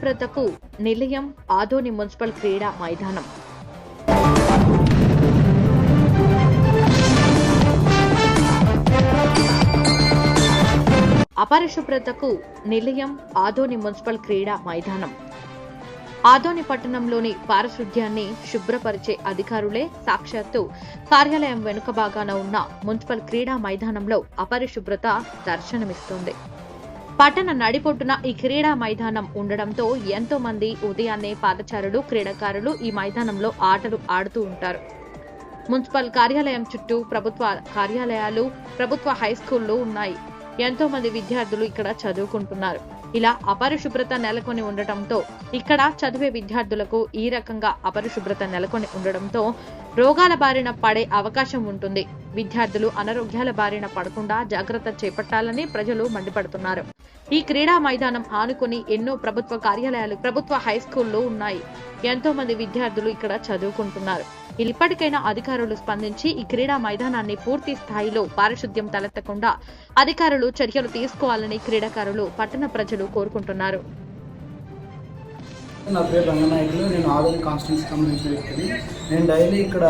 అపరిశుభ్రతకు నిలయం ఆదోని మున్సిపల్ క్రీడా మైదానం. అపరిశుభ్రతకు నిలయం ఆదోని మున్సిపల్ క్రీడా మైదానం. ఆదోని పట్టణంలోని పారిశుధ్యాన్ని శుభ్రపరిచే అధికారులే సాక్షాత్తు కార్యాలయం వెనుక భాగాన ఉన్న మున్సిపల్ క్రీడా మైదానంలో అపరిశుభ్రత దర్శనమిస్తోంది. పట్టణ నడిపొట్టున ఈ క్రీడా మైదానం ఉండడంతో ఎంతో మంది ఉదయాన్నే పాదచారులు, క్రీడాకారులు ఈ మైదానంలో ఆటలు ఆడుతూ ఉంటారు. మున్సిపల్ కార్యాలయం చుట్టూ ప్రభుత్వ కార్యాలయాలు, ప్రభుత్వ హైస్కూళ్లు ఉన్నాయి. ఎంతో మంది విద్యార్థులు ఇక్కడ చదువుకుంటున్నారు. ఇలా అపరిశుభ్రత నెలకొని ఉండటంతో ఇక్కడ చదివే విద్యార్థులకు ఈ రకంగా అపరిశుభ్రత నెలకొని ఉండడంతో రోగాల బారిన పడే అవకాశం ఉంటుంది. విద్యార్థులు అనారోగ్యాల బారిన పడకుండా జాగ్రత్త చేపట్టాలని ప్రజలు మండిపడుతున్నారు. ఈ క్రీడా మైదానం ఆనుకుని ఎన్నో ప్రభుత్వ కార్యాలయాలు, ప్రభుత్వ హైస్కూళ్లు ఉన్నాయి. ఎంతో మంది విద్యార్థులు ఇక్కడ చదువుకుంటున్నారు. ఇప్పటికైనా అధికారులు స్పందించి ఈ క్రీడా మైదానాన్ని పూర్తి స్థాయిలో పారిశుద్ధ్యం తలెత్తకుండా అధికారులు చర్యలు తీసుకోవాలని క్రీడాకారులు, పట్టణ ప్రజలు కోరుకుంటున్నారు. నా పేరు రంగనాయకులు. నేను ఆదోని కాన్స్టిట్యూన్సీ సంబంధించిన వ్యక్తిని. నేను డైలీ ఇక్కడ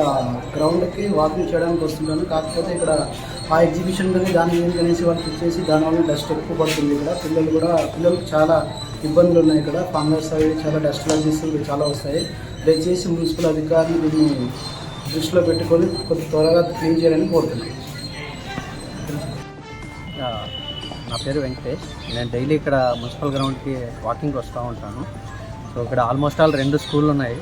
గ్రౌండ్కి వాకింగ్ చేయడానికి వస్తుంటాను. కాకపోతే ఇక్కడ ఆ ఎగ్జిబిషన్ కానీ దాని అనేసి వాళ్ళకి ఇచ్చేసి దానివల్ల డస్ట్ ఎక్కువ పడుతుంది. ఇక్కడ పిల్లలకు చాలా ఇబ్బందులు ఉన్నాయి. ఇక్కడ ఫంగస్ అవి చాలా డస్ట్ అలర్జీస్ చాలా వస్తాయి. దయచేసి మున్సిపల్ అధికారులు దీన్ని దృష్టిలో పెట్టుకొని కొంచెం త్వరగా క్లీన్ చేయాలని కోరుతున్నాను. నా పేరు వెంకటేష్. నేను డైలీ ఇక్కడ మున్సిపల్ గ్రౌండ్కి వాకింగ్ వస్తూ ఉంటాను. సో ఇక్కడ ఆల్మోస్ట్ ఆల్ 2 స్కూళ్ళు ఉన్నాయి.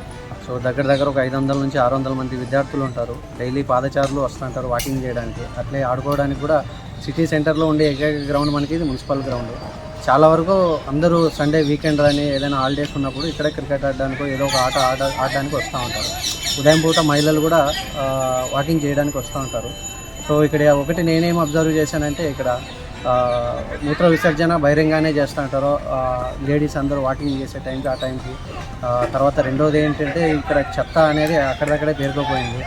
సో దగ్గర ఒక 500 నుంచి 600 మంది విద్యార్థులు ఉంటారు. డైలీ పాదచారులు వస్తుంటారు వాకింగ్ చేయడానికి. అట్లే ఆడుకోవడానికి కూడా సిటీ సెంటర్లో ఉండే ఏకైక గ్రౌండ్ మనకి ఇది మున్సిపల్ గ్రౌండ్. చాలా వరకు అందరూ సండే వీకెండ్ కానీ ఏదైనా హాలిడేస్ ఉన్నప్పుడు ఇక్కడ క్రికెట్ ఆడడానికి ఏదో ఒక ఆట ఆడడానికి వస్తూ ఉంటారు. ఉదయం పూట మహిళలు కూడా వాకింగ్ చేయడానికి వస్తూ ఉంటారు. సో ఇక్కడ ఒకటి నేనేం అబ్జర్వ్ చేశానంటే ఇక్కడ మూత్ర విసర్జన బహిరంగానే చేస్తూ ఉంటారు లేడీస్ అందరూ వాకింగ్ చేసే టైంకి, ఆ టైంకి. తర్వాత రెండోది ఏంటంటే ఇక్కడ చెత్త అనేది అక్కడక్కడే పేరుకుపోయింది.